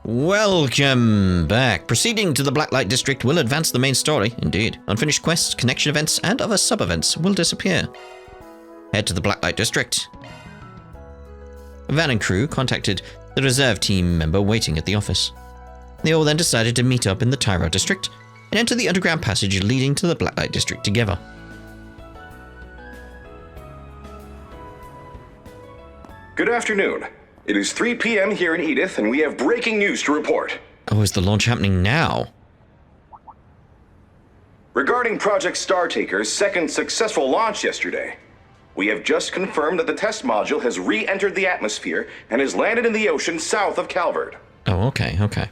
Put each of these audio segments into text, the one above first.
Welcome back. Proceeding to the Blacklight District will advance the main story, indeed. Unfinished quests, connection events, and other sub-events will disappear. Head to the Blacklight District. Van and crew contacted the reserve team member waiting at the office. They all then decided to meet up in the Tyro District and enter the underground passage leading to the Blacklight District together. Good afternoon. It is 3 p.m. here in Edith, and we have breaking news to report. Oh, is the launch happening now? Regarding Project Startaker's second successful launch yesterday, we have just confirmed that the test module has re-entered the atmosphere and has landed in the ocean south of Calvert. Oh, okay.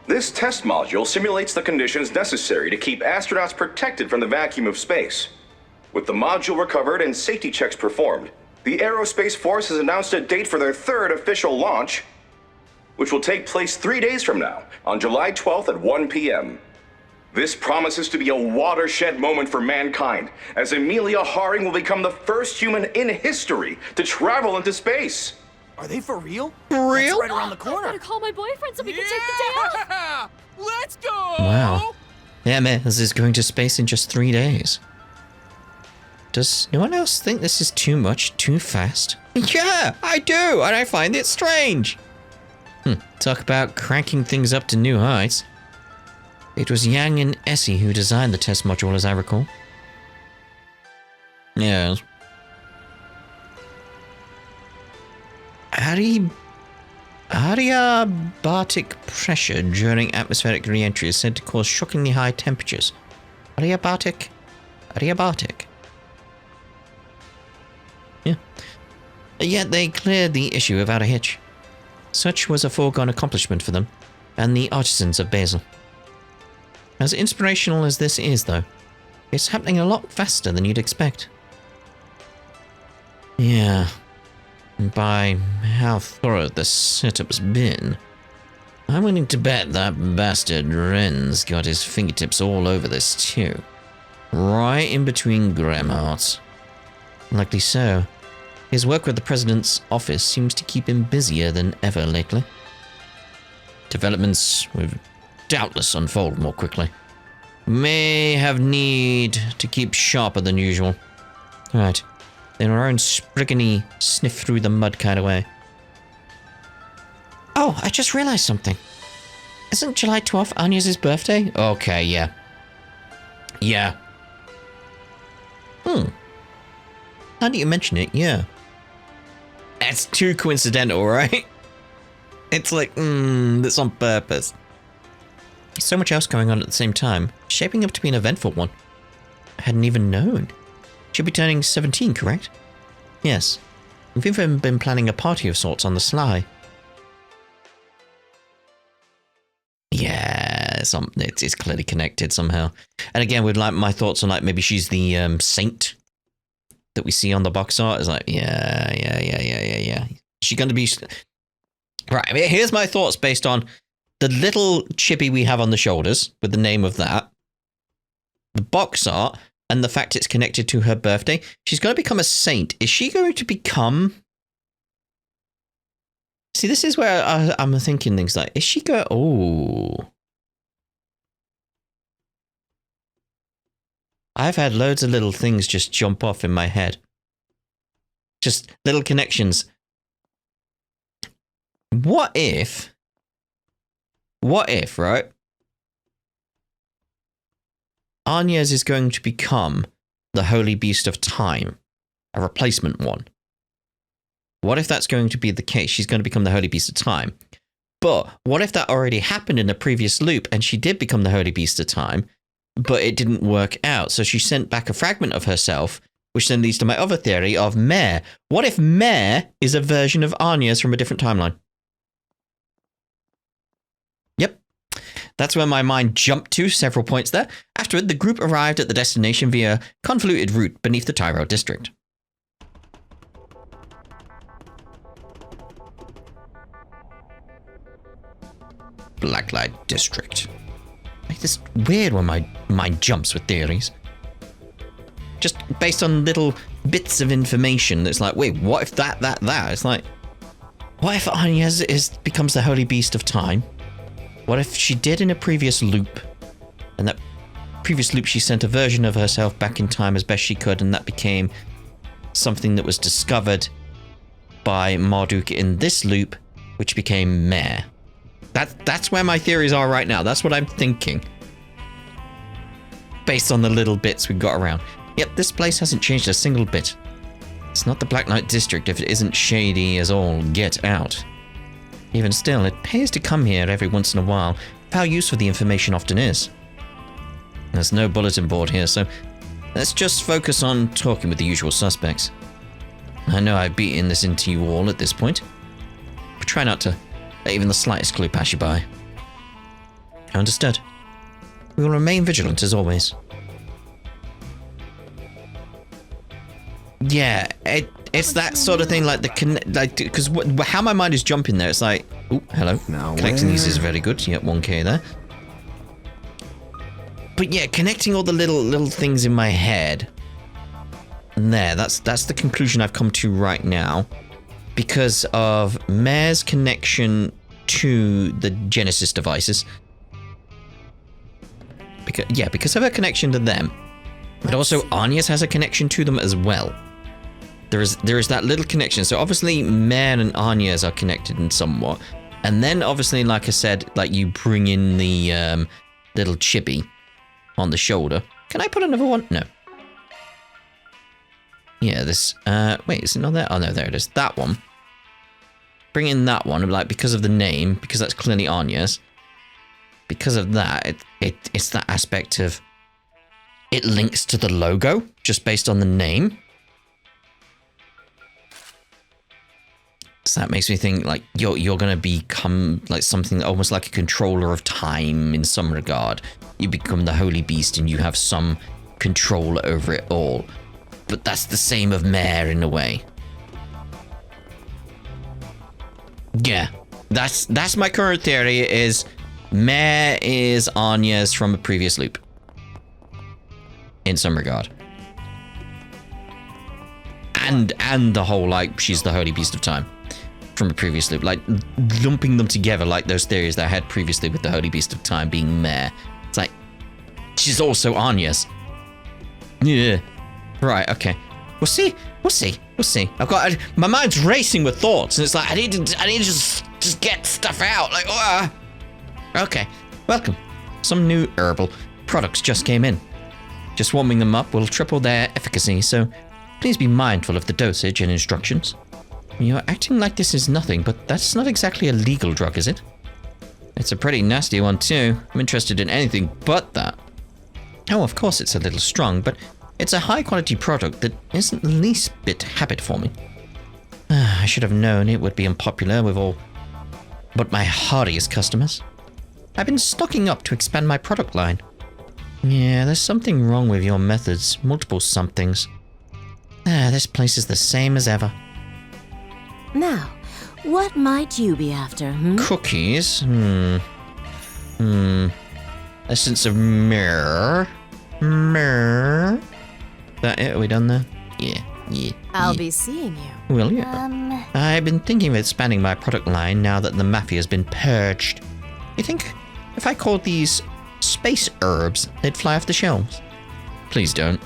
This test module simulates the conditions necessary to keep astronauts protected from the vacuum of space. With the module recovered and safety checks performed, the Aerospace Force has announced a date for their third official launch, which will take place 3 days from now, on July 12th at 1 p.m. This promises to be a watershed moment for mankind, as Amelia Haring will become the first human in history to travel into space. Are they for real? For real? That's right around the corner. I'm gonna call my boyfriend so we can take the day off. Let's go! Wow. Yeah, Mez is going to space in just 3 days. Does no one else think this is too much, too fast? Yeah, I do, and I find it strange. Talk about cranking things up to new heights. It was Yang and Essie who designed the test module, as I recall. Yes. Adiabatic pressure during atmospheric re-entry is said to cause shockingly high temperatures. Adiabatic. Yeah. Yet they cleared the issue without a hitch. Such was a foregone accomplishment for them, and the artisans of Basel. As inspirational as this is, though, it's happening a lot faster than you'd expect. Yeah. By how thorough the setup's been, I'm willing to bet that bastard Ren's got his fingertips all over this too. Right in between Graham hearts. Likely so. His work with the President's office seems to keep him busier than ever lately. Developments will doubtless unfold more quickly. May have need to keep sharper than usual. Right. In our own spriggany, sniff through the mud kind of way. Oh, I just realized something. Isn't July 12th Anya's birthday? Okay, yeah. Yeah. Now that you mention it, yeah. That's too coincidental, right? It's like, that's on purpose. So much else going on at the same time, shaping up to be an eventful one. I hadn't even known. She'll be turning 17, correct? Yes. We've even been planning a party of sorts on the sly. Yeah, it's clearly connected somehow. And again, with like my thoughts on like maybe she's the saint that we see on the box art. Is like, yeah. She's going to be... Right, here's my thoughts based on the little chibi we have on the shoulders with the name of that, the box art, and the fact it's connected to her birthday. She's going to become a saint. Is she going to become... See, this is where I'm thinking things like, is she going... Oh. I've had loads of little things just jump off in my head. Just little connections. What if, right? Anya's is going to become the Holy Beast of Time, a replacement one. What if that's going to be the case? She's going to become the Holy Beast of Time. But what if that already happened in the previous loop and she did become the Holy Beast of Time, but it didn't work out? So she sent back a fragment of herself, which then leads to my other theory of Mare. What if Mare is a version of Anya's from a different timeline? Yep. That's where my mind jumped to several points there. Afterward, the group arrived at the destination via convoluted route beneath the Tyro district. Blacklight District. It's weird when my mind jumps with theories. Just based on little bits of information that's like, wait, what if that? It's like, What if Anya becomes the holy beast of time? What if she did in a previous loop, and that previous loop she sent a version of herself back in time as best she could, and that became something that was discovered by Marduk in this loop, which became Mare. That's where my theories are right now. That's what I'm thinking. Based on the little bits we've got around. Yep, this place hasn't changed a single bit. It's not the Black Knight District if it isn't shady as all get out. Even still, it pays to come here every once in a while, how useful the information often is. There's no bulletin board here, so let's just focus on talking with the usual suspects. I know I've beaten this into you all at this point, but try not to let even the slightest clue pass you by. Understood. We will remain vigilant as always. Yeah, it's that sort of thing, like because how my mind is jumping there, it's like, oh, hello. Now connecting these is very good. Yep, 1k there. But yeah, connecting all the little things in my head. And that's the conclusion I've come to right now, because of Mare's connection to the Genesis devices. Because of her connection to them, but also Anya's has a connection to them as well. There is that little connection. So obviously Mare and Anya's are connected in somewhat, and then obviously, like I said, like you bring in the little chibi on the shoulder. Can I put another one? No. Yeah, this. Wait, is it not there? Oh no, there it is. That one. Bring in that one, like because of the name, because that's clearly Anya's. Because of that, it's that aspect of it links to the logo just based on the name. So that makes me think like you're gonna become like something almost like a controller of time in some regard. You become the holy beast and you have some control over it all. But that's the same of Mare in a way. Yeah, that's my current theory is Mare is Anya's from a previous loop. In some regard. And the whole like she's the holy beast of time from a previous loop, like lumping them together like those theories that I had previously with the holy beast of time being Mare. It's like she's also Anya's. Yeah. Right, okay. We'll see. I've got my mind's racing with thoughts, and it's like I need to just get stuff out. Like, okay. Welcome. Some new herbal products just came in. Just warming them up will triple their efficacy, so please be mindful of the dosage and instructions. You're acting like this is nothing, but that's not exactly a legal drug, is it? It's a pretty nasty one too. I'm interested in anything but that. Oh, of course it's a little strong, but it's a high-quality product that isn't the least bit habit-forming. I should have known it would be unpopular with all but my hardiest customers. I've been stocking up to expand my product line. Yeah, there's something wrong with your methods. Multiple somethings. This place is the same as ever. Now, what might you be after, Cookies? Essence of mirror. That it? Are we done there? Yeah. I'll be seeing you. Will you? I've been thinking of expanding my product line now that the mafia has been purged. You think if I called these space herbs, they'd fly off the shelves? Please don't.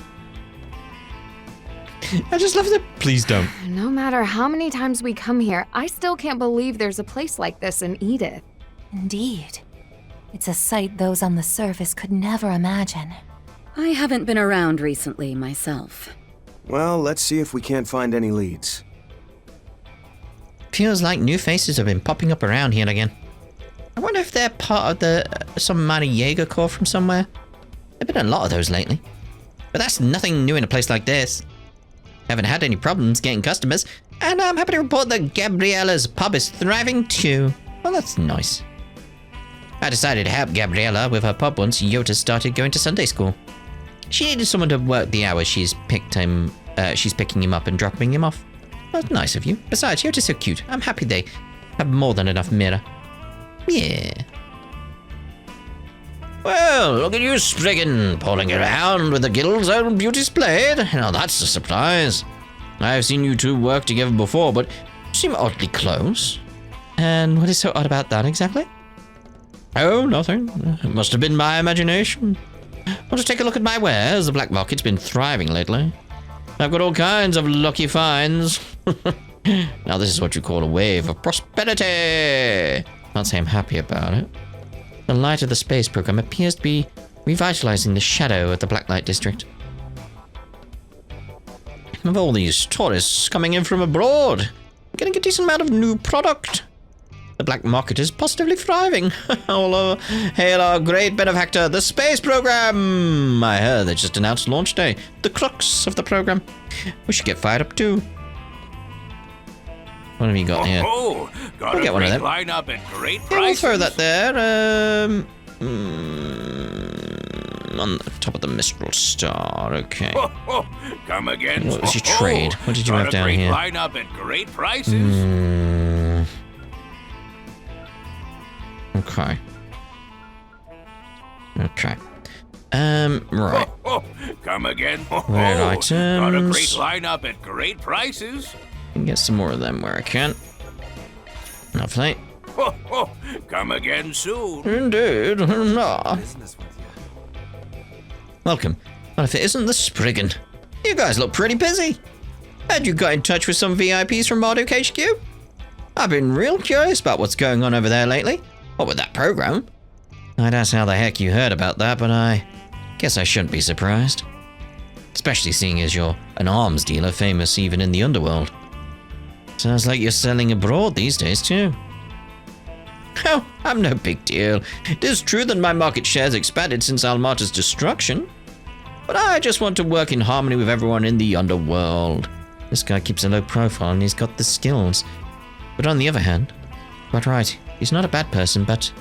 I just love the please don't. No matter how many times we come here, I still can't believe there's a place like this in Edith. Indeed. It's a sight those on the surface could never imagine. I haven't been around recently myself. Well, let's see if we can't find any leads. Feels like new faces have been popping up around here again. I wonder if they're part of some minor Jaeger Corps from somewhere. There've been a lot of those lately. But that's nothing new in a place like this. Haven't had any problems getting customers, and I'm happy to report that Gabriella's pub is thriving too. Well, that's nice. I decided to help Gabriella with her pub once Yota started going to Sunday school. She needed someone to work the hours she's picking him up and dropping him off. Well, that's nice of you. Besides, Yota's so cute. I'm happy they have more than enough mirror. Yeah. Well, look at you, Spriggan, pulling around with the guild's own beauty splayed. Now that's a surprise. I've seen you two work together before, but seem oddly close. And what is so odd about that exactly? Oh, nothing. It must have been my imagination. Want to take a look at my wares? The black market's been thriving lately. I've got all kinds of lucky finds. Now this is what you call a wave of prosperity. Can't say I'm happy about it. The light of the space program appears to be revitalizing the shadow of the Blacklight district. Of all these tourists coming in from abroad, getting a decent amount of new product. The black market is positively thriving. Hail our great benefactor, the space program! I heard they just announced launch day, the crux of the program. We should get fired up too. What have you got here? Got we'll get one of them. Lineup at great prices. Yeah, we'll throw that there. On the top of the Mistral Star. Okay. Come again. What was your trade? What did you have down here? Lineup at great prices. Okay. Okay. Right. Come again. Rare items. Got a great lineup at great prices. Can get some more of them where I can. Lovely. Come again soon. Indeed. Welcome. Well, if it isn't the Spriggan. You guys look pretty busy. Had you got in touch with some VIPs from Marduk HQ? I've been real curious about what's going on over there lately. What with that program? I'd ask how the heck you heard about that, but I guess I shouldn't be surprised. Especially seeing as you're an arms dealer famous even in the underworld. Sounds like you're selling abroad these days too. Oh, I'm no big deal. It is true that my market share's expanded since Almata's destruction. But I just want to work in harmony with everyone in the underworld. This guy keeps a low profile and he's got the skills. But on the other hand, quite right, he's not a bad person, but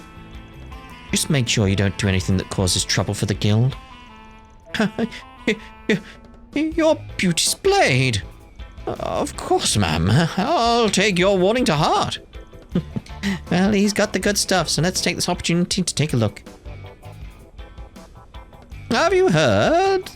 just make sure you don't do anything that causes trouble for the guild. Your beauty's blade. Of course, ma'am. I'll take your warning to heart. Well, he's got the good stuff, so let's take this opportunity to take a look. Have you heard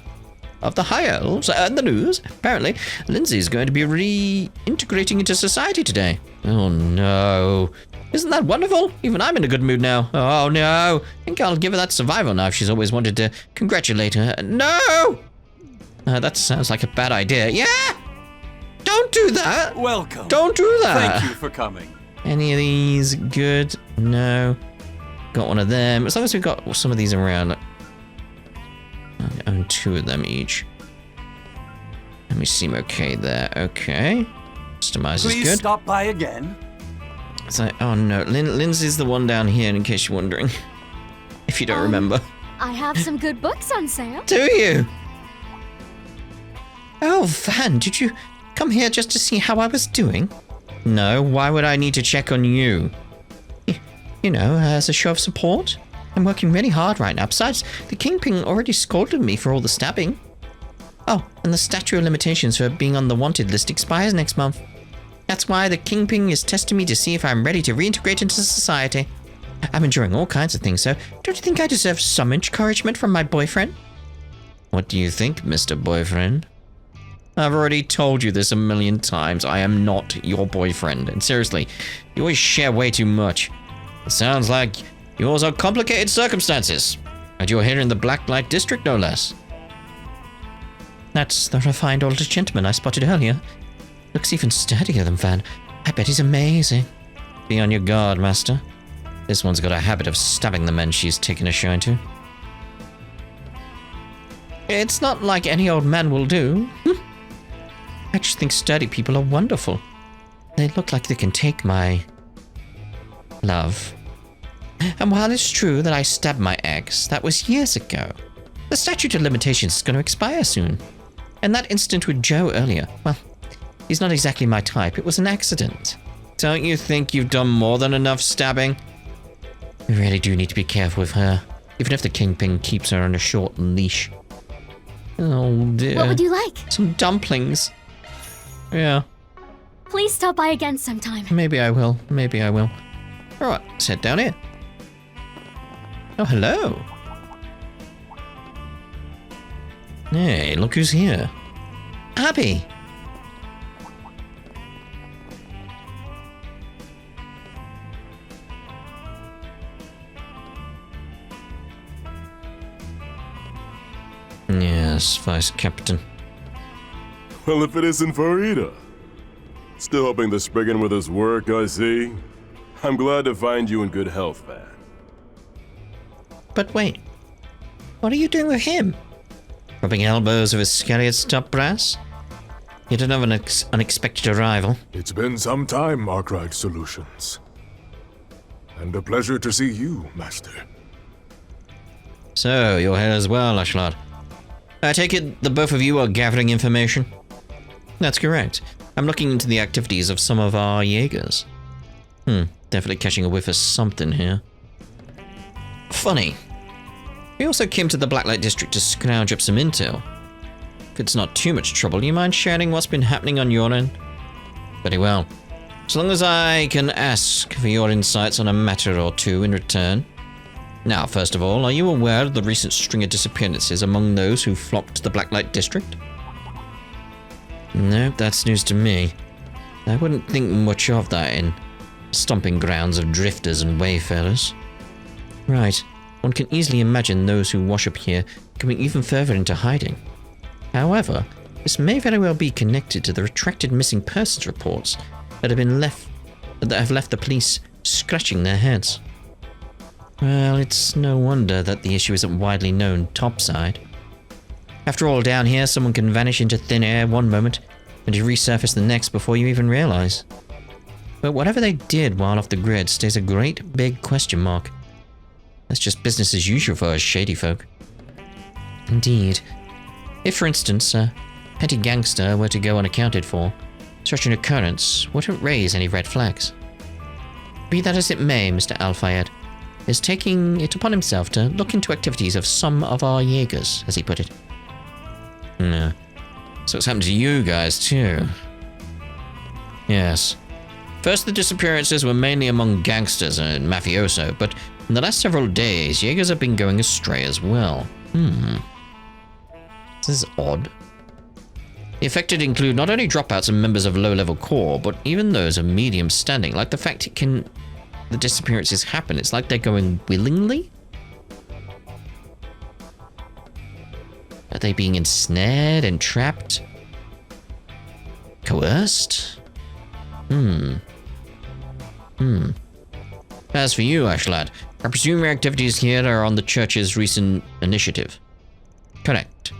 of the High Elves and the news? Apparently, Lindsay's going to be reintegrating into society today. Oh no. Isn't that wonderful? Even I'm in a good mood now. Oh no. I think I'll give her that survival now if she's always wanted to congratulate her. No! That sounds like a bad idea. Yeah! Don't do that! Welcome. Don't do that! Thank you for coming. Any of these good? No. Got one of them. As long as we've got some of these around. I own 2 of them each. Let me seem okay there. Okay. Customize is good. Please stop by again. It's like, oh no, Lindsay's the one down here in case you're wondering. If you don't remember. I have some good books on sale. Do you? Oh, Van, did you come here just to see how I was doing? No, why would I need to check on you? You know, as a show of support. I'm working really hard right now. Besides, the Kingpin already scolded me for all the stabbing. Oh, and the statute of limitations for being on the wanted list expires next month. That's why the Kingpin is testing me to see if I'm ready to reintegrate into society. I'm enjoying all kinds of things, so don't you think I deserve some encouragement from my boyfriend? What do you think, Mr. Boyfriend? I've already told you this a million times. I am not your boyfriend. And seriously, you always share way too much. It sounds like yours are complicated circumstances. And you're here in the Blacklight district, no less. That's the refined older gentleman I spotted earlier. Looks even sturdier than Van. I bet he's amazing. Be on your guard, master. This one's got a habit of stabbing the men she's taken a shine to. It's not like any old man will do. I just think sturdy people are wonderful. They look like they can take my love. And while it's true that I stabbed my ex, that was years ago. The statute of limitations is going to expire soon. And that incident with Joe earlier, well, he's not exactly my type. It was an accident. Don't you think you've done more than enough stabbing? We really do need to be careful with her, even if the Kingpin keeps her on a short leash. Oh dear. What would you like? Some dumplings. Yeah. Please stop by again sometime. Maybe I will. Maybe I will. Alright, let's head down here. Oh, hello. Hey, look who's here. Abby. Yes, Vice Captain. Well, if it isn't Farida. Still hoping to spriggan with his work, I see. I'm glad to find you in good health, Van. But wait, what are you doing with him? Rubbing elbows with his Scariot's top brass? Yet another unexpected arrival. It's been some time, Arkwright Solutions. And a pleasure to see you, Master. So, you're here as well, Ashlard. I take it the both of you are gathering information? That's correct. I'm looking into the activities of some of our Jaegers. Definitely catching a whiff of something here. Funny. We also came to the Blacklight District to scrounge up some intel. If it's not too much trouble, you mind sharing what's been happening on your end? Very well. As long as I can ask for your insights on a matter or two in return. Now, first of all, are you aware of the recent string of disappearances among those who flocked to the Blacklight District? Nope, that's news to me. I wouldn't think much of that in stomping grounds of drifters and wayfarers. Right, one can easily imagine those who wash up here going even further into hiding. However, this may very well be connected to the retracted missing persons reports that have left the police scratching their heads. Well, it's no wonder that the issue isn't widely known topside. After all, down here, someone can vanish into thin air one moment and resurface the next before you even realize. But whatever they did while off the grid stays a great big question mark. That's just business as usual for us shady folk. Indeed. If, for instance, a petty gangster were to go unaccounted for, such an occurrence wouldn't raise any red flags. Be that as it may, Mr. Al-Fayed is taking it upon himself to look into activities of some of our Jaegers, as he put it. No. So it's happened to you guys, too. Yes. First, the disappearances were mainly among gangsters and mafioso, but in the last several days, Jaegers have been going astray as well. This is odd. The affected include not only dropouts and members of low-level corps, but even those of medium standing, like the fact the disappearances happen. It's like they're going willingly? Are they being ensnared, entrapped? Coerced? As for you, Ashlad, I presume your activities here are on the Church's recent initiative. Correct.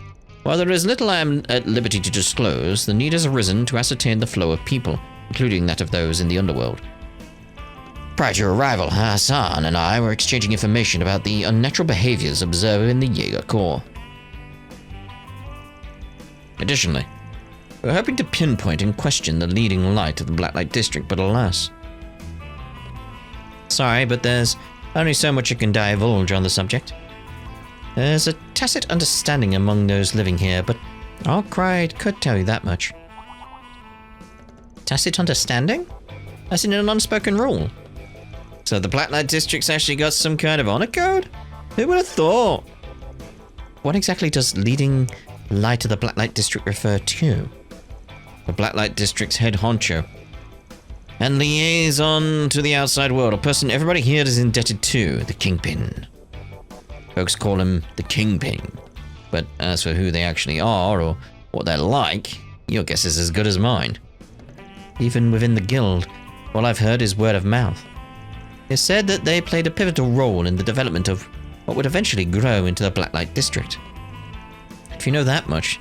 While there is little I am at liberty to disclose, the need has arisen to ascertain the flow of people, including that of those in the underworld. Prior to your arrival, Hassan and I were exchanging information about the unnatural behaviors observed in the Jaeger Corps. Additionally, we were hoping to pinpoint and question the leading light of the Blacklight District, but alas. Sorry, but there's only so much I can divulge on the subject. There's a tacit understanding among those living here, but Arkwright could tell you that much. Tacit understanding? As in an unspoken rule. So the Blacklight District's actually got some kind of honor code? Who would have thought? What exactly does leading light of the Blacklight District refer to? The Blacklight District's head honcho and liaison to the outside world, a person everybody here is indebted to, the Kingpin. Folks call him the Kingpin, but as for who they actually are or what they're like, your guess is as good as mine. Even within the guild, all I've heard is word of mouth. It's said that they played a pivotal role in the development of what would eventually grow into the Blacklight District. If you know that much,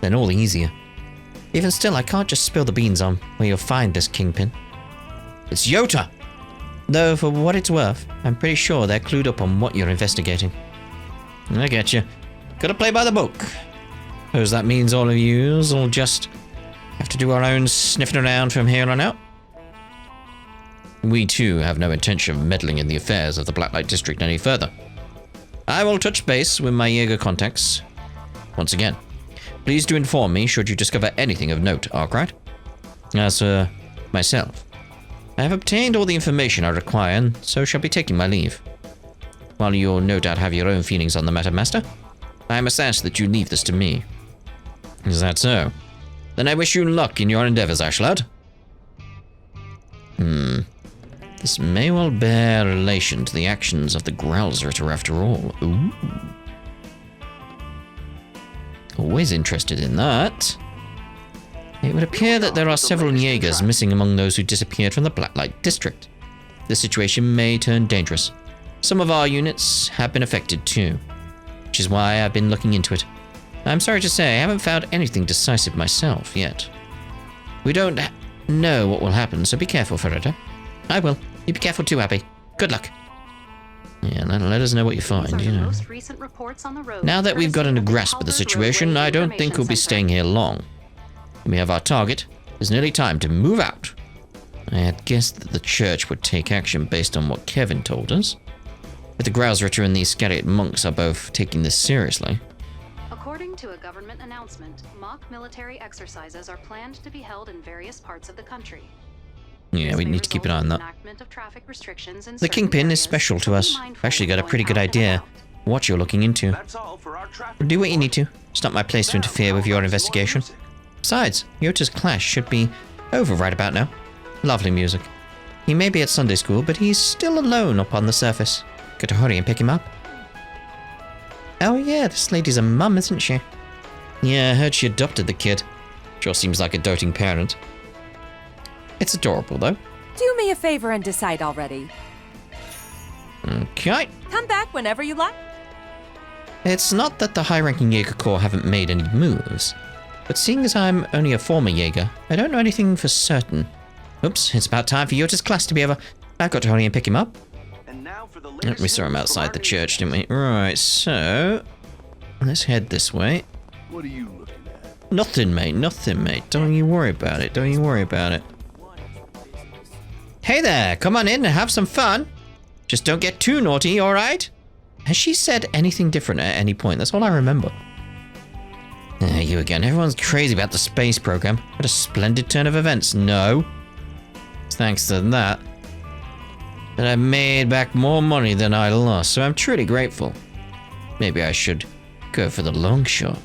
then all the easier. Even still, I can't just spill the beans on where you'll find this Kingpin. It's Yota! Though, for what it's worth, I'm pretty sure they're clued up on what you're investigating. I get you. Gotta play by the book. Suppose that means all of yous will just have to do our own sniffing around from here on out? We too have no intention of meddling in the affairs of the Blacklight District any further. I will touch base with my Jaeger contacts. Once again, please do inform me should you discover anything of note, Arkwright. As for myself, I have obtained all the information I require, and so shall be taking my leave. While you'll no doubt have your own feelings on the matter, Master, I must ask that you leave this to me. Is that so? Then I wish you luck in your endeavors, Ashlad. This may well bear relation to the actions of the Growlsritter after all. Ooh. Always interested in that. It would appear that there are several Jaegers missing among those who disappeared from the Blacklight District. The situation may turn dangerous. Some of our units have been affected too, which is why I've been looking into it. I'm sorry to say I haven't found anything decisive myself yet. We don't know what will happen, so be careful, Ferretta. I will. You be careful too, Abby. Good luck. Yeah, let us know what you find, you know. Now that we've gotten a grasp of the situation, I don't think we'll be staying here long. We have our target. It's nearly time to move out. I had guessed that the church would take action based on what Kevin told us. But the Grausritter and the Iscariot monks are both taking this seriously. According to a government announcement, mock military exercises are planned to be held in various parts of the country. Yeah, we need to keep an eye on that. The Kingpin is special to us. I've actually got a pretty good idea what you're looking into. Do what you need to. It's not my place to interfere with your investigation. Besides, Yota's class should be over right about now. Lovely music. He may be at Sunday school, but he's still alone up on the surface. Got to hurry and pick him up. Oh yeah, this lady's a mum, isn't she? Yeah, I heard she adopted the kid. Sure seems like a doting parent. It's adorable, though. Do me a favor and decide already. Okay. Come back whenever you like. It's not that the high-ranking Jaeger Corps haven't made any moves, but seeing as I'm only a former Jaeger, I don't know anything for certain. Oops, it's about time for Yota's class to be over. I've got to hurry and pick him up. We saw him outside the church, didn't we? Right, so let's head this way. What are you looking at? Nothing, mate. Nothing, mate. Don't you worry about it. Don't you worry about it. Hey there, come on in and have some fun. Just don't get too naughty, alright? Has she said anything different at any point? That's all I remember. You again. Everyone's crazy about the space program. What a splendid turn of events. No. It's thanks to that I made back more money than I lost, so I'm truly grateful. Maybe I should go for the long shot,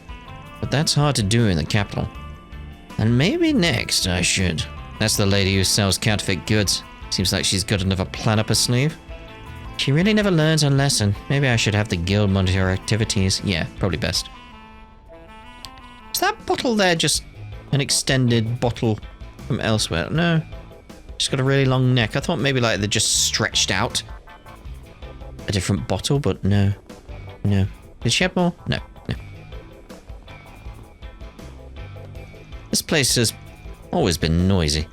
but that's hard to do in the capital. And maybe next I should. That's the lady who sells counterfeit goods. Seems like she's got another plan up her sleeve. She really never learns her lesson. Maybe I should have the guild monitor her activities. Yeah, probably best. Is that bottle there just an extended bottle from elsewhere? No. She's got a really long neck. I thought maybe like they just stretched out a different bottle, but no. No. Did she have more? No. No. This place has always been noisy,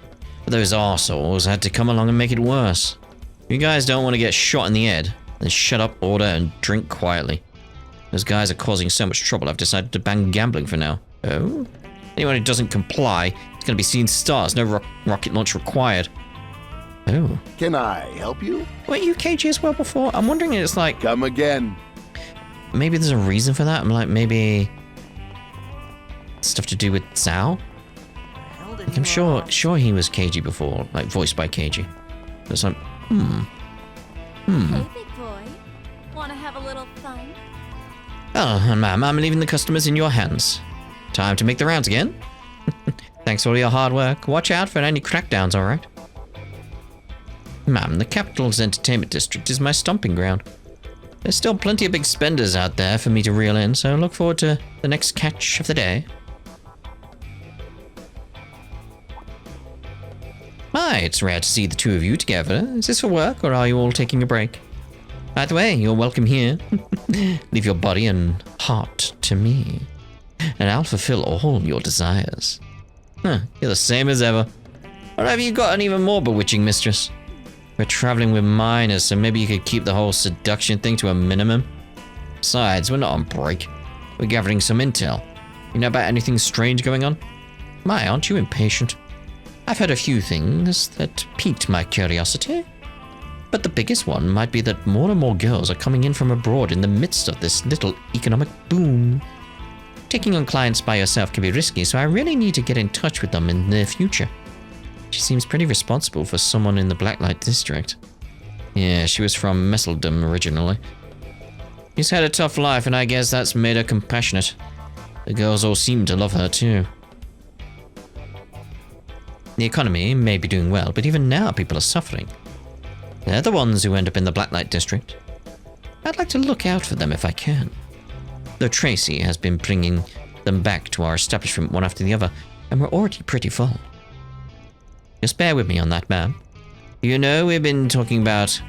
but those arseholes had to come along and make it worse. If you guys don't want to get shot in the head, then shut up, order, and drink quietly. Those guys are causing so much trouble, I've decided to ban gambling for now. Oh? Anyone who doesn't comply is going to be seeing stars. No rocket launch required. Oh. Can I help you? Weren't you KG as well before? I'm wondering if it's like... Come again. Maybe there's a reason for that. I'm like, maybe... stuff to do with Zao? Like, I'm sure he was KG before, like voiced by KG. It's like, Hey, big boy. Wanna have a little fun? Oh, ma'am, I'm leaving the customers in your hands. Time to make the rounds again. Thanks for all your hard work. Watch out for any crackdowns, alright? Ma'am, the capital's entertainment district is my stomping ground. There's still plenty of big spenders out there for me to reel in, so look forward to the next catch of the day. My, it's rare to see the two of you together. Is this for work, or are you all taking a break? Either way, you're welcome here. Leave your body and heart to me, and I'll fulfill all your desires. Huh, you're the same as ever. Or have you got an even more bewitching mistress? We're traveling with minors, so maybe you could keep the whole seduction thing to a minimum. Besides, we're not on break. We're gathering some intel. You know about anything strange going on? My, aren't you impatient? I've heard a few things that piqued my curiosity. But the biggest one might be that more and more girls are coming in from abroad in the midst of this little economic boom. Taking on clients by yourself can be risky, so I really need to get in touch with them in the future. She seems pretty responsible for someone in the Blacklight District. Yeah, she was from Messeldom originally. She's had a tough life, and I guess that's made her compassionate. The girls all seem to love her too. The economy may be doing well, but even now people are suffering. They're the ones who end up in the Blacklight District. I'd like to look out for them if I can. Though Tracy has been bringing them back to our establishment one after the other, and we're already pretty full. Just bear with me on that, ma'am. You know, we've been talking about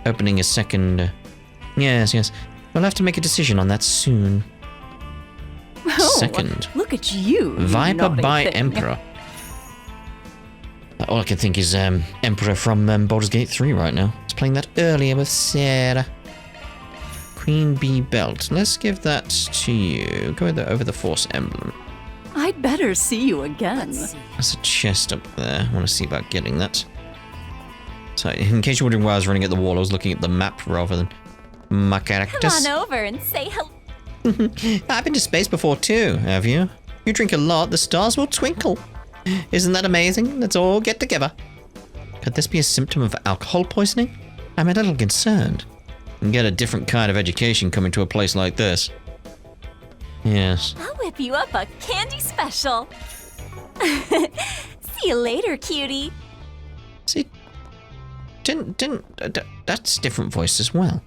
opening a second... Yes. We'll have to make a decision on that soon. Second. Look at you, Viper naughty by thing. Emperor. All I can think is Emperor from Baldur's Gate 3 right now. I was playing that earlier with Sarah. Queen Bee Belt. Let's give that to you. Go over the Force emblem. I'd better see you again. There's a chest up there. I want to see about getting that. So, in case you're wondering why I was running at the wall, I was looking at the map rather than my characters. Come on over and say hello. I've been to space before too, have you? You drink a lot, the stars will twinkle. Isn't that amazing? Let's all get together. Could this be a symptom of alcohol poisoning? I'm a little concerned. You can get a different kind of education coming to a place like this. Yes. I'll whip you up a candy special. See you later, cutie. See, that's a different voice as well.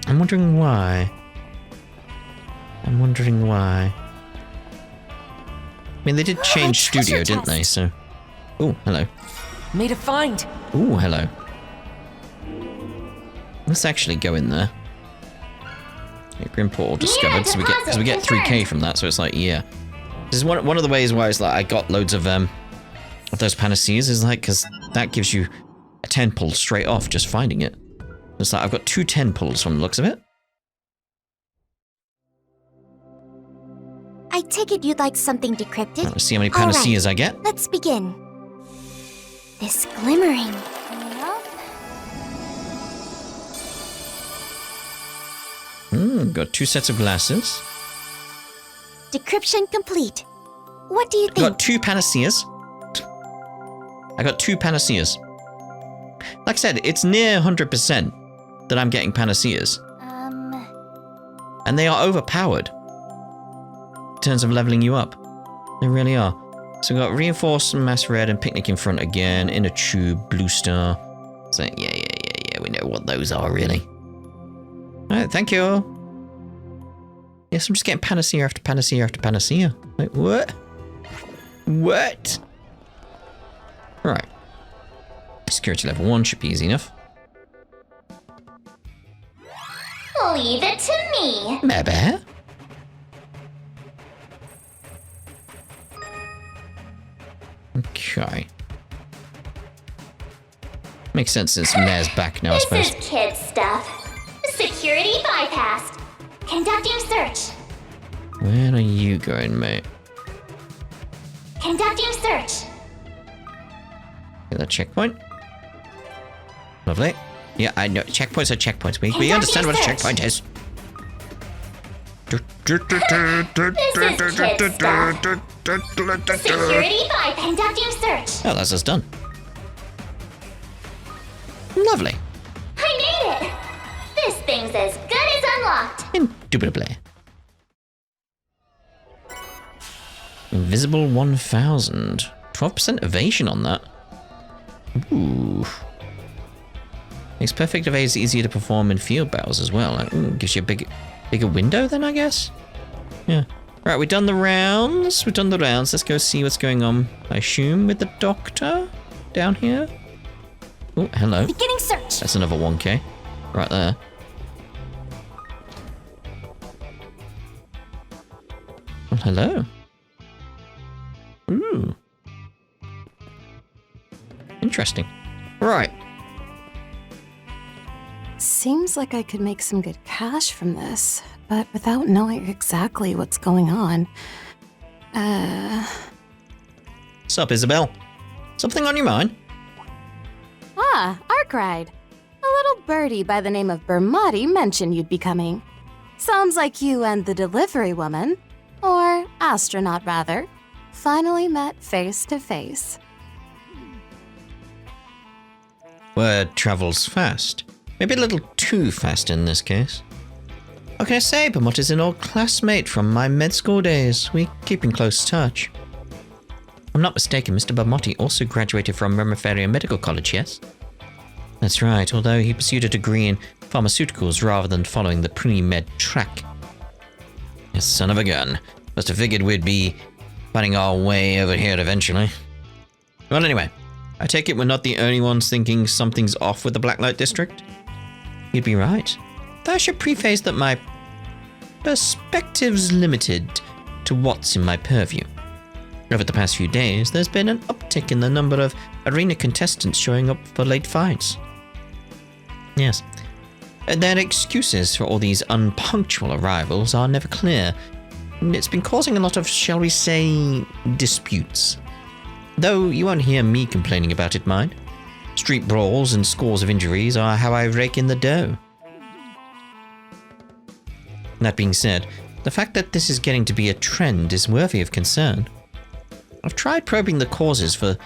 I'm wondering why. I mean, they did change studio, didn't they? So, oh, hello. Made a find. Oh, hello. Let's actually go in there. Yeah, Grim Portal discovered, so we get 3k from that. So it's like, yeah. This is one of the ways why it's like I got loads of those panaceas is like because that gives you a 10 pull straight off just finding it. It's like I've got 2 10 pulls from the looks of it. I take it you'd like something decrypted? Let's see how many panaceas I get. Let's begin. This glimmering. Got 2 sets of glasses. Decryption complete. What do you think? Got 2 panaceas. I got 2 panaceas. Like I said, it's near 100% that I'm getting panaceas. And they are overpowered. In terms of leveling you up. They really are. So we've got Reinforced Mass Red and Picnic in front again. Inner Tube, Blue Star. So yeah, we know what those are really. Alright, thank you. Yes, I'm just getting panacea after panacea after panacea. Like, what? What? Right. Security level 1 should be easy enough. Leave it to me. Maybe. Okay. Makes sense since Mare's back now, I suppose. This is kid stuff. Security bypassed. Conducting search. Where are you going, mate? Conducting search. Get that checkpoint. Lovely. Yeah, I know. Checkpoints are checkpoints. We understand what a checkpoint is. This is kid stuff. Security by conducting search. Oh, that's us done. Lovely. I made it. This thing's as good as unlocked. Indubitably. Invisible 1000. 12% evasion on that. Ooh. Makes perfect evades easier to perform in field battles as well. Like, ooh, gives you a bigger window then, I guess. Yeah. Right, we've done the rounds. Let's go see what's going on. I assume with the doctor down here. Oh, hello. Beginning search. That's another 1k. Right there. Oh, hello. Ooh. Interesting. Right. Seems like I could make some good cash from this, but without knowing exactly what's going on. Sup, Isabel? Something on your mind? Ah, Arkride. A little birdie by the name of Bermati mentioned you'd be coming. Sounds like you and the delivery woman, or astronaut rather, finally met face to face. Word travels fast. Maybe a little too fast in this case. What can I say? Bermati's an old classmate from my med school days. We keep in close touch. I'm not mistaken, Mr. Bermati also graduated from Remiferia Medical College, yes? That's right, although he pursued a degree in pharmaceuticals rather than following the pre-med track. You son of a gun. Must have figured we'd be finding our way over here eventually. Well, anyway, I take it we're not the only ones thinking something's off with the Blacklight District? You'd be right. Though I should preface that my perspective's limited to what's in my purview. Over the past few days, there's been an uptick in the number of arena contestants showing up for late fights. Yes. Their excuses for all these unpunctual arrivals are never clear, and it's been causing a lot of, shall we say, disputes. Though you won't hear me complaining about it, mind. Street brawls and scores of injuries are how I rake in the dough. That being said, the fact that this is getting to be a trend is worthy of concern. I've tried probing the causes for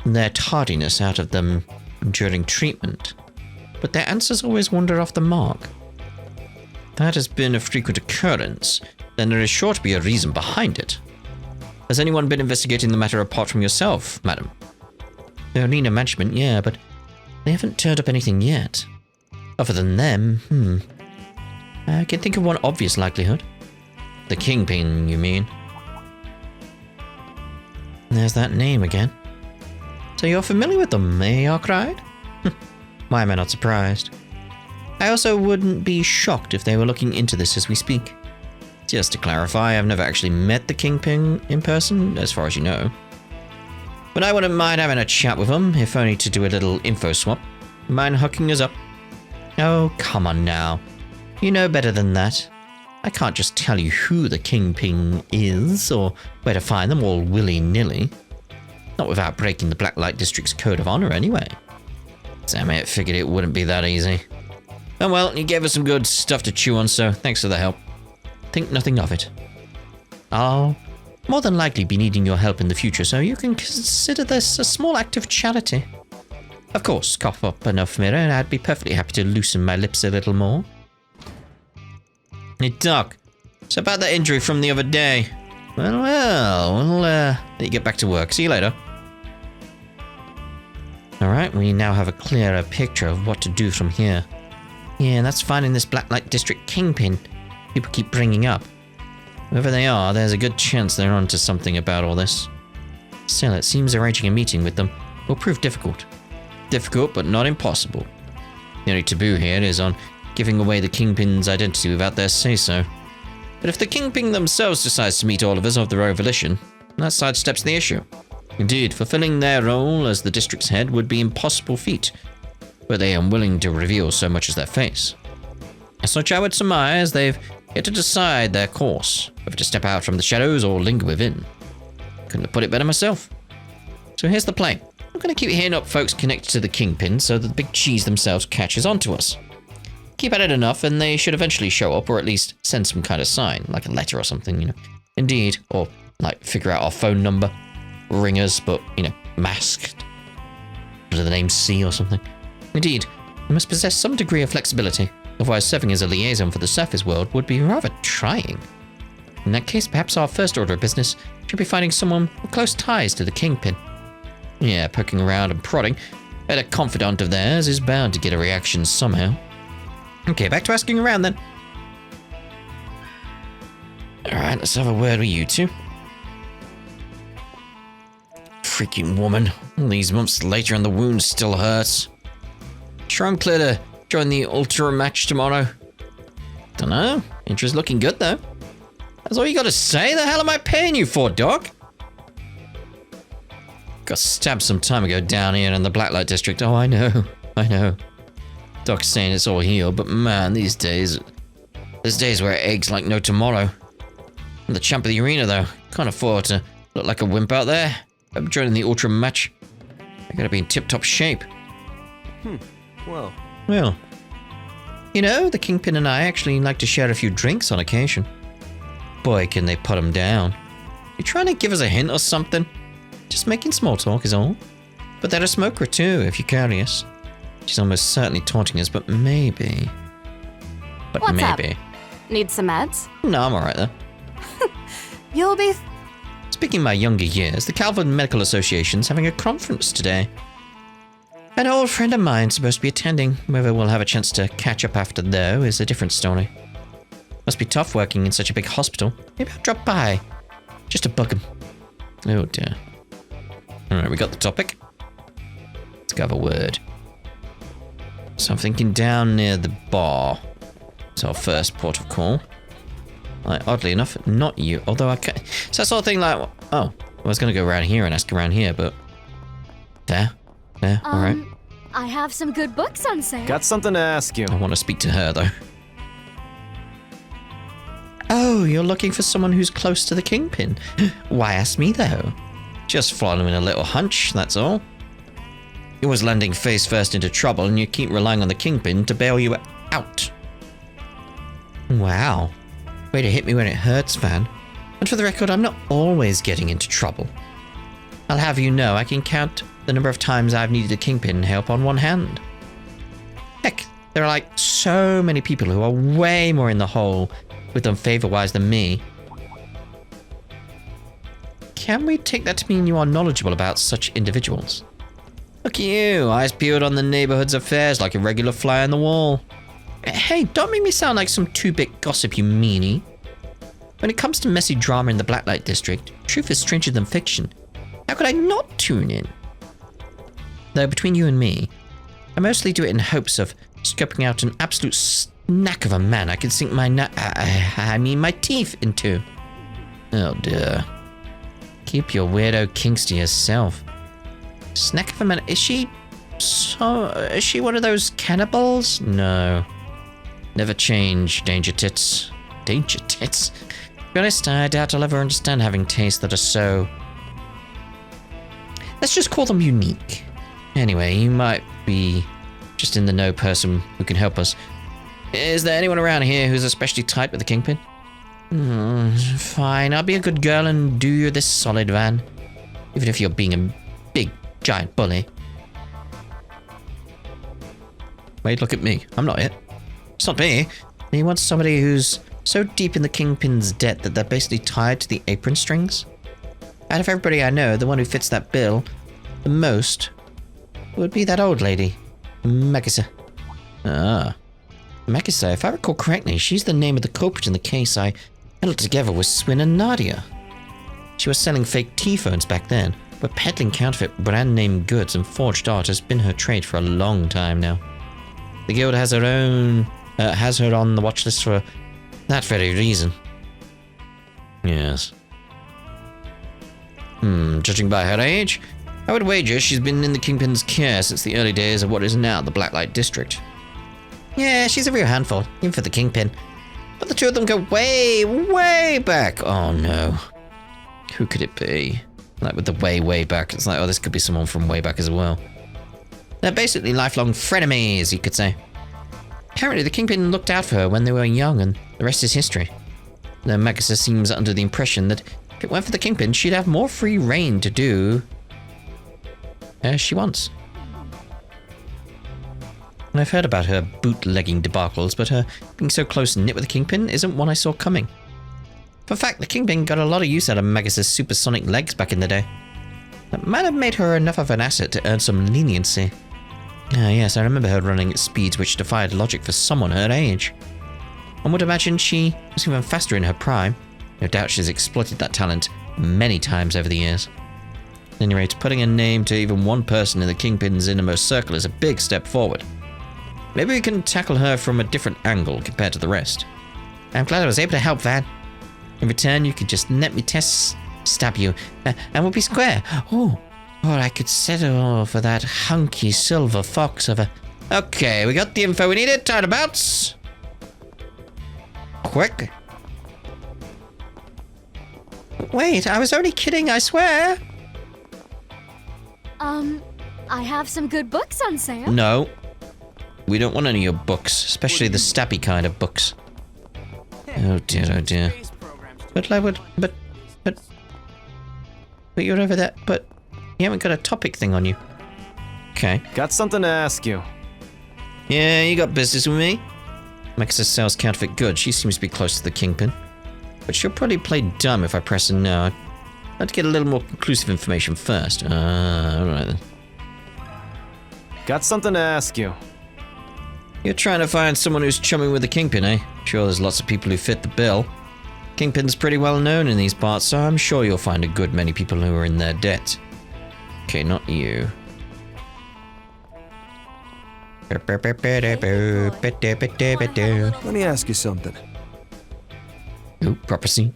their tardiness out of them during treatment, but their answers always wander off the mark. If that has been a frequent occurrence, then there is sure to be a reason behind it. Has anyone been investigating the matter apart from yourself, madam? The arena management, yeah, but they haven't turned up anything yet. Other than them, I can think of one obvious likelihood. The Kingpin, you mean? There's that name again. So you're familiar with them, eh, Arkwright? Why am I not surprised? I also wouldn't be shocked if they were looking into this as we speak. Just to clarify, I've never actually met the Kingpin in person, as far as you know. But I wouldn't mind having a chat with them, if only to do a little info swap. Mind hooking us up? Oh, come on now. You know better than that. I can't just tell you who the Kingpin is, or where to find them all willy-nilly. Not without breaking the Blacklight District's code of honor anyway. Damn it, figured it wouldn't be that easy. Oh well, you gave us some good stuff to chew on, so thanks for the help. Think nothing of it. I'll more than likely be needing your help in the future, so you can consider this a small act of charity. Of course, cough up enough mirror and I'd be perfectly happy to loosen my lips a little more. Hey Doc, it's about that injury from the other day. Well, we'll let you get back to work. See you later. Alright, we now have a clearer picture of what to do from here. Yeah, that's finding this Blacklight District Kingpin people keep bringing up. Whoever they are, there's a good chance they're onto something about all this. Still, it seems arranging a meeting with them will prove difficult. Difficult, but not impossible. The only taboo here is on giving away the Kingpin's identity without their say-so. But if the Kingpin themselves decides to meet all of us of their own volition, that sidesteps the issue. Indeed, fulfilling their role as the district's head would be an impossible feat, were they unwilling to reveal so much as their face. As such, I would surmise they've yet to decide their course, whether to step out from the shadows or linger within. Couldn't have put it better myself. So here's the plan. I'm going to keep hitting up folks connected to the Kingpin so that the big cheese themselves catches on to us. Keep at it enough and they should eventually show up, or at least send some kind of sign, like a letter or something, you know. Indeed, or like figure out our phone number. Ring us, but, you know, masked. Under the name C or something. Indeed, we must possess some degree of flexibility, otherwise serving as a liaison for the surface world would be rather trying. In that case, perhaps our first order of business should be finding someone with close ties to the Kingpin. Yeah, poking around and prodding at a confidant of theirs is bound to get a reaction somehow. Okay, back to asking around then. Alright, let's have a word with you two. Freaking woman. All these months later and the wound still hurts. Sure I'm clear to join the Ultra match tomorrow? Dunno. Intra's looking good though. That's all you gotta say? The hell am I paying you for, Doc? Got stabbed some time ago down here in the Blacklight District. Oh, I know. Doc's saying it's all healed, but man, these days... There's days where it aches like no tomorrow. I'm the champ of the arena though. Can't afford to look like a wimp out there. I'm joining the Ultra match. I gotta be in tip-top shape. Well. You know, the Kingpin and I actually like to share a few drinks on occasion. Boy, can they put them down. You trying to give us a hint or something? Just making small talk is all. But they're a smoker too, if you're curious. She's almost certainly taunting us, but maybe. What's maybe. Up? Need some meds? No, I'm alright though. You'll be... Speaking of my younger years, the Calvin Medical Association's having a conference today. An old friend of mine's supposed to be attending. Whether we'll have a chance to catch up after, though, is a different story. Must be tough working in such a big hospital. Maybe I'll drop by. Just to bug him. Oh dear. Alright, we got the topic. Let's go have a word. So I'm thinking down near the bar. It's our first port of call. Like, oddly enough, not you. Although I can. It's that sort of thing like, oh, I was going to go around here and ask around here, but. There. Alright. I have some good books on sale. Got something to ask you. I want to speak to her, though. Oh, you're looking for someone who's close to the Kingpin. Why ask me, though? Just following a little hunch, that's all. You're always landing face first into trouble, and you keep relying on the Kingpin to bail you out. Wow. Way to hit me when it hurts, Van. And for the record, I'm not always getting into trouble. I'll have you know I can count the number of times I've needed a Kingpin help on one hand. Heck, there are like so many people who are way more in the hole with them favor-wise than me. Can we take that to mean you are knowledgeable about such individuals? Look at you, eyes peeled on the neighborhood's affairs like a regular fly on the wall. Hey, don't make me sound like some 2-bit gossip, you meanie. When it comes to messy drama in the Blacklight District, truth is stranger than fiction. How could I not tune in? Though between you and me, I mostly do it in hopes of scoping out an absolute snack of a man I could sink my my teeth into. Oh dear. Keep your weirdo kinks to yourself. Snack of a man? Is she one of those cannibals? No. Never change, Danger Tits. Danger Tits? To be honest, I doubt I'll ever understand having tastes that are so... Let's just call them unique. Anyway, you might be just in the know person who can help us. Is there anyone around here who's especially tight with the Kingpin? Fine, I'll be a good girl and do you this solid, Van. Even if you're being a big, giant bully. Wait, look at me. I'm not it. It's not me. He wants somebody who's so deep in the Kingpin's debt that they're basically tied to the apron strings. Out of everybody I know, the one who fits that bill the most would be that old lady, Megasa. Ah. Megasa, if I recall correctly, she's the name of the culprit in the case I held together with Swin and Nadia. She was selling fake T-phones back then, but peddling counterfeit brand name goods and forged art has been her trade for a long time now. The guild has her on the watch list for that very reason. Yes. Judging by her age, I would wager she's been in the Kingpin's care since the early days of what is now the Blacklight District. Yeah, she's a real handful, even for the Kingpin. But the two of them go way, way back. Oh no. Who could it be? Like with the way back, it's like, oh, this could be someone from way back as well. They're basically lifelong frenemies, you could say. Apparently the Kingpin looked out for her when they were young, and the rest is history. Though Megasa seems under the impression that if it weren't for the Kingpin, she'd have more free reign to do as she wants. And I've heard about her bootlegging debacles, but her being so close and knit with the Kingpin isn't one I saw coming. For fact, the Kingpin got a lot of use out of Megasa's supersonic legs back in the day. That might have made her enough of an asset to earn some leniency. Ah yes, I remember her running at speeds which defied logic for someone her age. One would imagine she was even faster in her prime. No doubt she's exploited that talent many times over the years. At any rate, putting a name to even one person in the Kingpin's innermost circle is a big step forward. Maybe we can tackle her from a different angle compared to the rest. I'm glad I was able to help, Van. In return, you could just let me stab you, and we'll be square. Oh, or I could settle for that hunky silver fox of a... Okay, we got the info we needed. Turn-abouts. Quick. Wait, I was only kidding, I swear. I have some good books on sale. No. We don't want any of your books, especially the stabby kind of books. Oh dear, oh dear. But you're over there, but you haven't got a topic thing on you. Okay. Got something to ask you. Yeah, you got business with me? Mexa sells counterfeit goods. She seems to be close to the Kingpin. But she'll probably play dumb if I press a no. I'd like to get a little more conclusive information first. Alright then. Got something to ask you. You're trying to find someone who's chumming with the Kingpin, eh? Sure, there's lots of people who fit the bill. Kingpin's pretty well known in these parts, so I'm sure you'll find a good many people who are in their debt. Okay, not you. Let me ask you something. Oh, prophecy.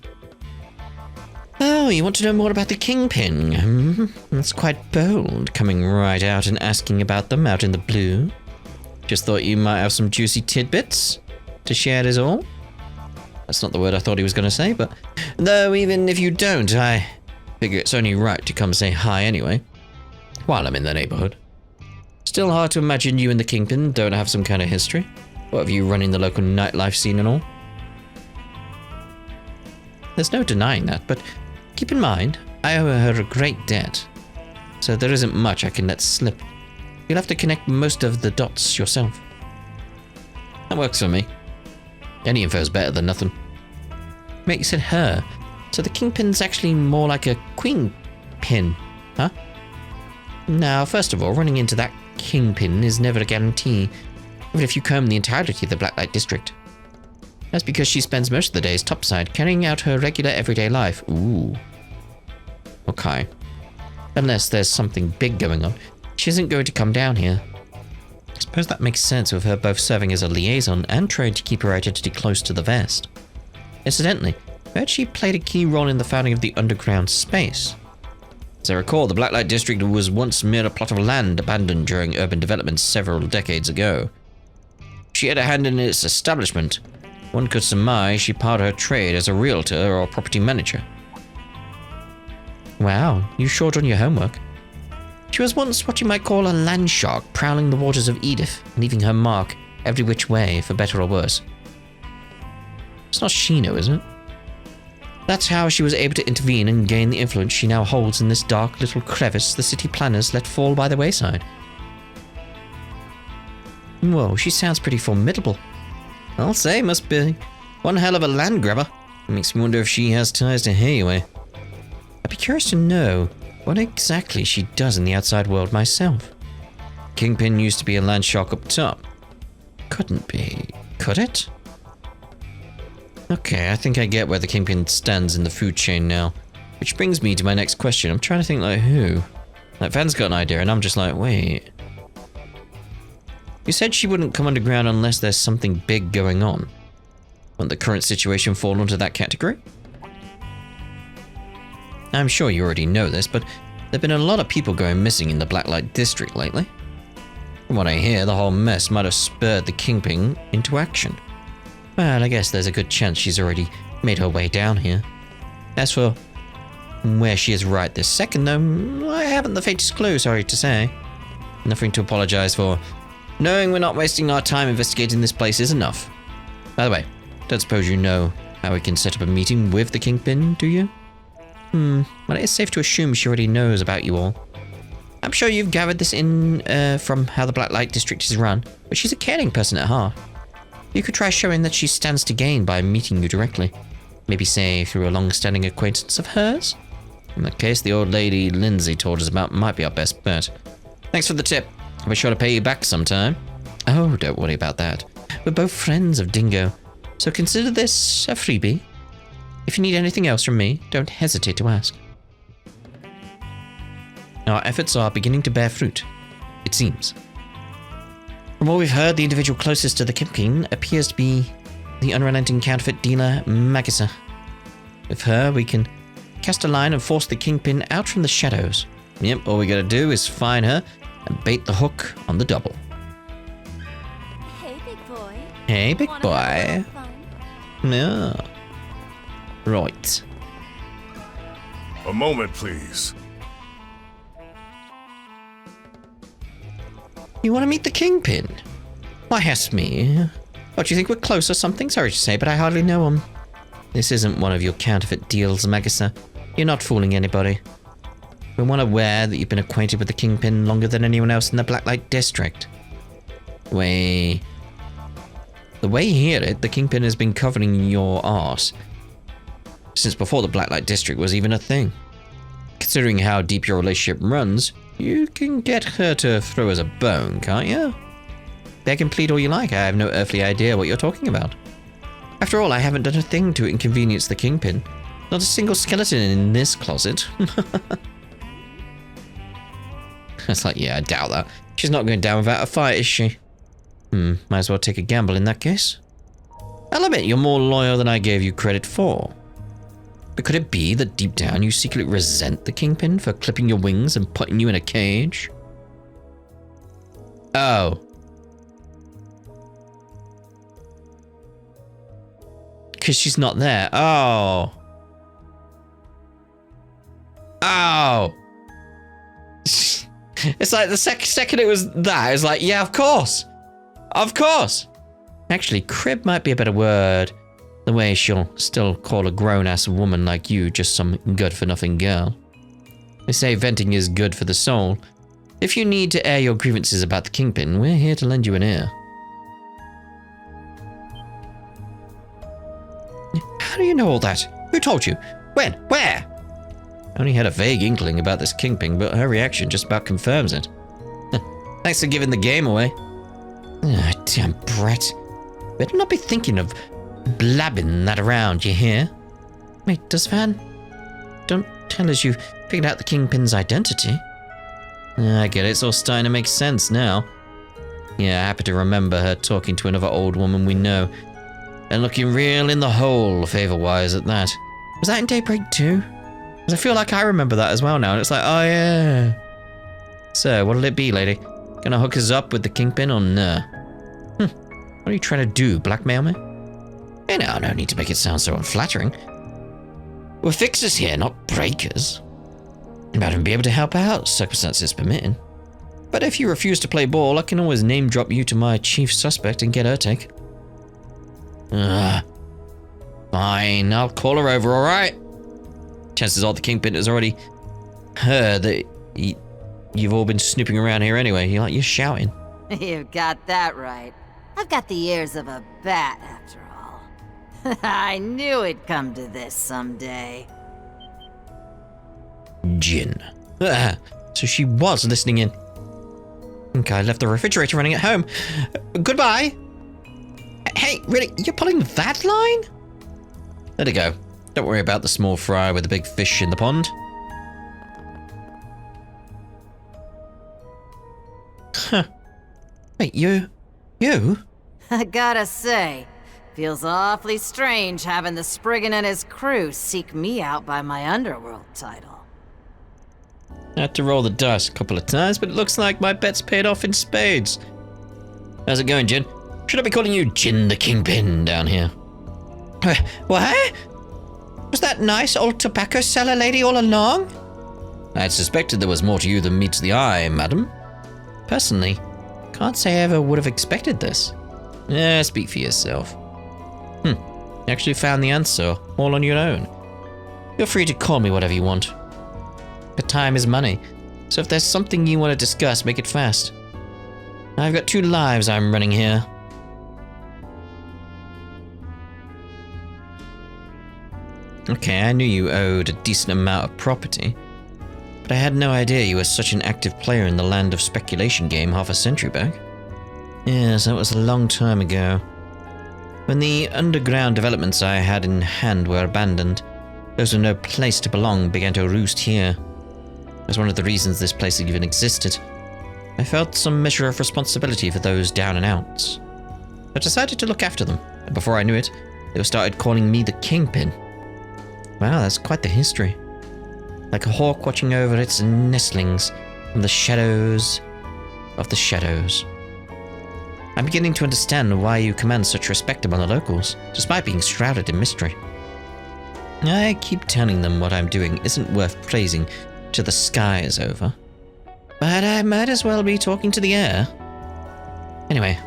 Oh, you want to know more about the Kingpin? Hmm? That's quite bold, coming right out and asking about them out in the blue. Just thought you might have some juicy tidbits to share us all. That's not the word I thought he was going to say, but... Though even if you don't, I figure it's only right to come say hi anyway, while I'm in the neighborhood. Still hard to imagine you and the Kingpin don't have some kind of history. What, have you running the local nightlife scene and all? There's no denying that, but keep in mind, I owe her a great debt. So there isn't much I can let slip. You'll have to connect most of the dots yourself. That works for me. Any info's better than nothing. Mate, you said her. So the Kingpin's actually more like a queen pin, huh? Now, first of all, running into that Kingpin is never a guarantee, even if you comb the entirety of the Blacklight District. That's because she spends most of the days topside, carrying out her regular everyday life. Ooh. Okay. Unless there's something big going on, she isn't going to come down here. I suppose that makes sense with her both serving as a liaison and trying to keep her identity close to the vest. Incidentally, I heard she played a key role in the founding of the underground space. As I recall, the Blacklight District was once mere a plot of land abandoned during urban development several decades ago. She had a hand in its establishment. One could surmise she plied her trade as a realtor or property manager. Wow, you short on your homework. She was once what you might call a land shark, prowling the waters of Edith, leaving her mark every which way, for better or worse. It's not Shino, is it? That's how she was able to intervene and gain the influence she now holds in this dark little crevice the city planners let fall by the wayside. Whoa, she sounds pretty formidable. I'll say, must be one hell of a land grabber. It makes me wonder if she has ties to Heiway. I'd be curious to know what exactly she does in the outside world myself. Kingpin used to be a land shark up top. Couldn't be, could it? Okay, I think I get where the Kingpin stands in the food chain now. Which brings me to my next question. I'm trying to think like who? Like Van's got an idea and I'm just like, wait. You said she wouldn't come underground unless there's something big going on. Won't the current situation fall into that category? I'm sure you already know this, but there've been a lot of people going missing in the Blacklight District lately. From what I hear, the whole mess might have spurred the Kingpin into action. Well, I guess there's a good chance she's already made her way down here. As for where she is right this second, though, I haven't the faintest clue, sorry to say. Nothing to apologize for. Knowing we're not wasting our time investigating this place is enough. By the way, don't suppose you know how we can set up a meeting with the Kingpin, do you? Well, it is safe to assume she already knows about you all. I'm sure you've gathered this in from how the Blacklight District is run, but she's a caring person at heart. You could try showing that she stands to gain by meeting you directly. Maybe say through a long-standing acquaintance of hers? In that case, the old lady Lindsay told us about might be our best bet. Thanks for the tip. I'll be sure to pay you back sometime. Oh, don't worry about that. We're both friends of Dingo, so consider this a freebie. If you need anything else from me, don't hesitate to ask. Our efforts are beginning to bear fruit, it seems. From what we've heard, the individual closest to the Kingpin appears to be the unrelenting counterfeit dealer Magissa. With her, we can cast a line and force the Kingpin out from the shadows. Yep, all we gotta do is find her and bait the hook on the double. Hey, big boy. Hey, big boy. No. Right. A moment, please. You want to meet the Kingpin? Why, ask me. What, do you think we're close or something? Sorry to say, but I hardly know him. This isn't one of your counterfeit deals, Magissa. You're not fooling anybody. We're well aware that you've been acquainted with the Kingpin longer than anyone else in the Blacklight District. The way you hear it, the Kingpin has been covering your arse since before the Blacklight District was even a thing. Considering how deep your relationship runs, you can get her to throw us a bone, can't you? beg and plead all you like. I have no earthly idea what you're talking about. After all, I haven't done a thing to inconvenience the Kingpin. Not a single skeleton in this closet. It's like, yeah, I doubt that. She's not going down without a fight, is she? Might as well take a gamble in that case. I'll admit you're more loyal than I gave you credit for. But could it be that deep down you secretly resent the Kingpin for clipping your wings and putting you in a cage? Oh. Because she's not there. Oh. Oh. It's like the second it was that, it's like, yeah, of course. Of course. Actually, crib might be a better word. The way she'll still call a grown-ass woman like you just some good-for-nothing girl. They say venting is good for the soul. If you need to air your grievances about the Kingpin, we're here to lend you an ear. How do you know all that? Who told you? When? Where? I only had a vague inkling about this Kingpin, but her reaction just about confirms it. Thanks for giving the game away. Ah, damn Brett. Better not be thinking of blabbing that around, you hear? Wait, does Van? Don't tell us you've figured out the Kingpin's identity. I get it, it's all starting to make sense now. Yeah, happy to remember her talking to another old woman we know. And looking real in the hole, favor-wise, at that. Was that in Daybreak too? Because I feel like I remember that as well now, and it's like, oh yeah. So, what'll it be, lady? Gonna hook us up with the Kingpin or nah? What are you trying to do, blackmail me? Hey now, no need to make it sound so unflattering. We're fixers here, not breakers. I might even be able to help out, circumstances permitting. But if you refuse to play ball, I can always name drop you to my chief suspect and get her take. Fine, I'll call her over, alright? Chances are the Kingpin has already heard that you've all been snooping around here anyway. You're shouting. You've got that right. I've got the ears of a bat, after all. I knew it'd come to this someday. Jin. So she was listening in. I think I left the refrigerator running at home. Goodbye. Hey, really? You're pulling that line? Let it go. Don't worry about the small fry with the big fish in the pond. Huh. Wait, you? I gotta say, feels awfully strange having the Spriggan and his crew seek me out by my underworld title. I had to roll the dice a couple of times, but it looks like my bet's paid off in spades. How's it going, Jin? Should I be calling you Jin the Kingpin down here? What? Was that nice old tobacco seller lady all along? I had suspected there was more to you than meets the eye, madam. Personally, can't say I ever would have expected this. Speak for yourself. You actually found the answer, all on your own. Feel free to call me whatever you want. But time is money, so if there's something you want to discuss, make it fast. I've got 2 lives I'm running here. Okay, I knew you owed a decent amount of property, but I had no idea you were such an active player in the land of speculation game half a century back. Yes, that was a long time ago. When the underground developments I had in hand were abandoned, those with no place to belong began to roost here. It was one of the reasons this place even existed. I felt some measure of responsibility for those down and outs. I decided to look after them, and before I knew it, they started calling me the Kingpin. Wow, that's quite the history. Like a hawk watching over its nestlings from the shadows of the shadows. I'm beginning to understand why you command such respect among the locals, despite being shrouded in mystery. I keep telling them what I'm doing isn't worth praising till the sky is over. But I might as well be talking to the air. Anyway,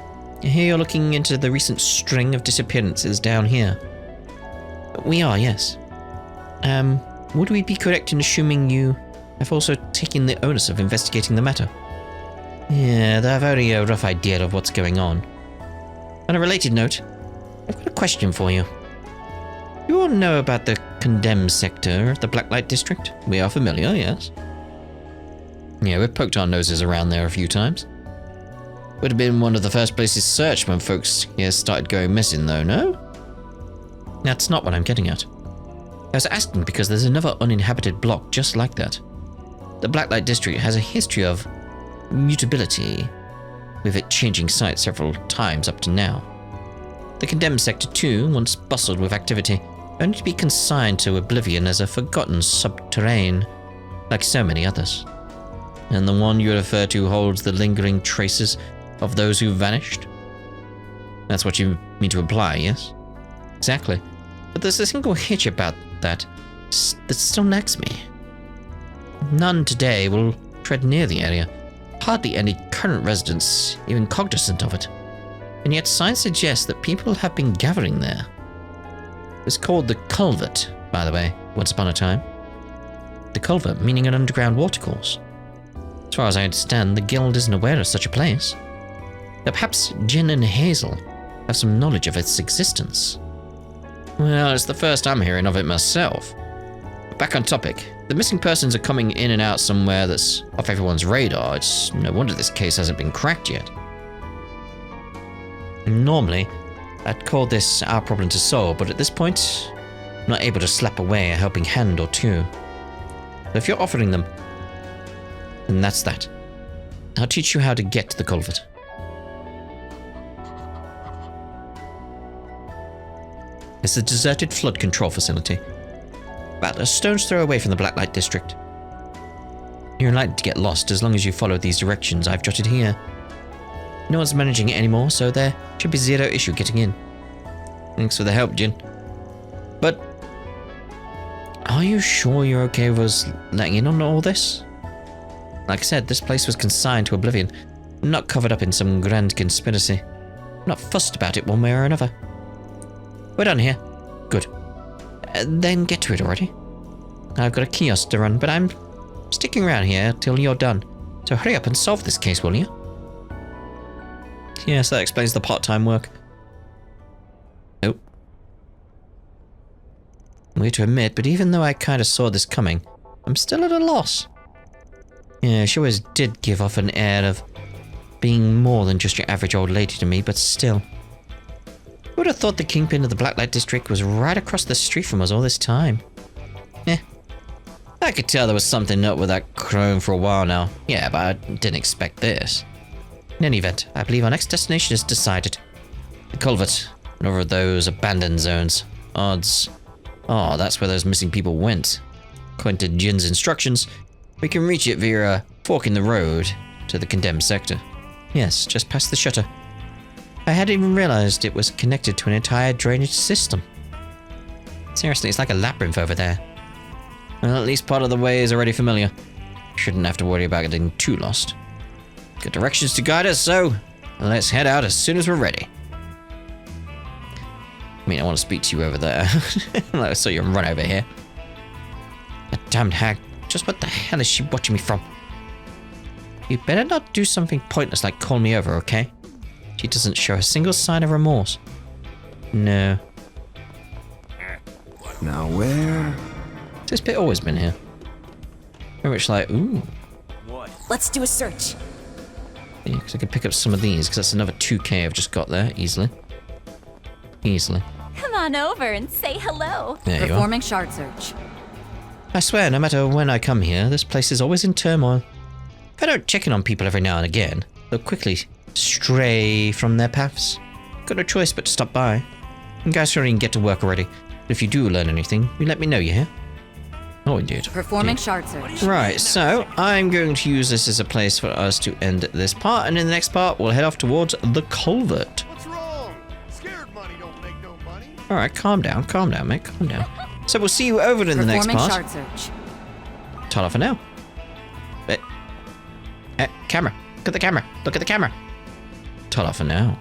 I hear you're looking into the recent string of disappearances down here. We are, yes. Would we be correct in assuming you have also taken the onus of investigating the matter? Yeah, I've only a rough idea of what's going on. On a related note, I've got a question for you. You all know about the condemned sector of the Blacklight District? We are familiar, yes. Yeah, we've poked our noses around there a few times. Would have been one of the first places searched when folks here started going missing, though, no? That's not what I'm getting at. I was asking because there's another uninhabited block just like that. The Blacklight District has a history of mutability, with it changing sites several times up to now. The condemned sector too, once bustled with activity, only to be consigned to oblivion as a forgotten subterrane, like so many others. And the one you refer to holds the lingering traces of those who vanished? That's what you mean to imply, yes? Exactly. But there's a single hitch about that still nags me. None today will tread near the area. Hardly any current residents even cognizant of it. And yet signs suggest that people have been gathering there. It was called the Culvert, by the way, once upon a time. The Culvert meaning an underground watercourse. As far as I understand, the guild isn't aware of such a place. But perhaps Jin and Hazel have some knowledge of its existence. Well, it's the first I'm hearing of it myself. But back on topic, the missing persons are coming in and out somewhere that's off everyone's radar. It's no wonder this case hasn't been cracked yet. Normally, I'd call this our problem to solve, but at this point, I'm not able to slap away a helping hand or two. So if you're offering them, then that's that. I'll teach you how to get to the culvert. It's a deserted flood control facility, about a stone's throw away from the Blacklight District. You're unlikely to get lost as long as you follow these directions I've jotted here. No one's managing it anymore, so there should be zero issue getting in. Thanks for the help, Jin. But are you sure you're okay with us letting in on all this? Like I said, this place was consigned to oblivion, not covered up in some grand conspiracy. I'm not fussed about it one way or another. We're done here. Good. Then get to it already. I've got a kiosk to run, but I'm sticking around here till you're done. So hurry up and solve this case, will you? Yes, that explains the part-time work. Nope. Weird to admit, but even though I kind of saw this coming, I'm still at a loss. Yeah, she always did give off an air of being more than just your average old lady to me, but still. Who would have thought the Kingpin of the Blacklight District was right across the street from us all this time? I could tell there was something up with that crone for a while now. Yeah, but I didn't expect this. In any event, I believe our next destination is decided. The culvert, and over those abandoned zones. Odds. Oh, that's where those missing people went. According to Jin's instructions, we can reach it via a fork in the road to the condemned sector. Yes, just past the shutter. I hadn't even realized it was connected to an entire drainage system. Seriously, it's like a labyrinth over there. Well, at least part of the way is already familiar. Shouldn't have to worry about getting too lost. Good directions to guide us, so let's head out as soon as we're ready. I mean, I want to speak to you over there. I saw you run over here. That damned hag. Just what the hell is she watching me from? You better not do something pointless like call me over, okay? She doesn't show a single sign of remorse. No. Now where? This bit always been here. Very much like, ooh. Let's do a search. Yeah, because I can pick up some of these, because that's another 2k I've just got there, easily. Easily. Come on over and say hello. There you are. Performing shard search. I swear, no matter when I come here, this place is always in turmoil. If I don't check in on people every now and again, they'll quickly stray from their paths. Got no choice but to stop by. You guys sure you can get to work already. But if you do learn anything, you let me know, you hear? Oh, indeed. Performing shard search. Right, so I'm going to use this as a place for us to end this part, and in the next part, we'll head off towards the culvert. What's wrong? Scared money don't make no money. Alright, calm down, mate, calm down. So we'll see you over in the next part. Performing shard search. Ta-ta for now. Camera. Look at the camera. Look at the camera. Ta-ta for now.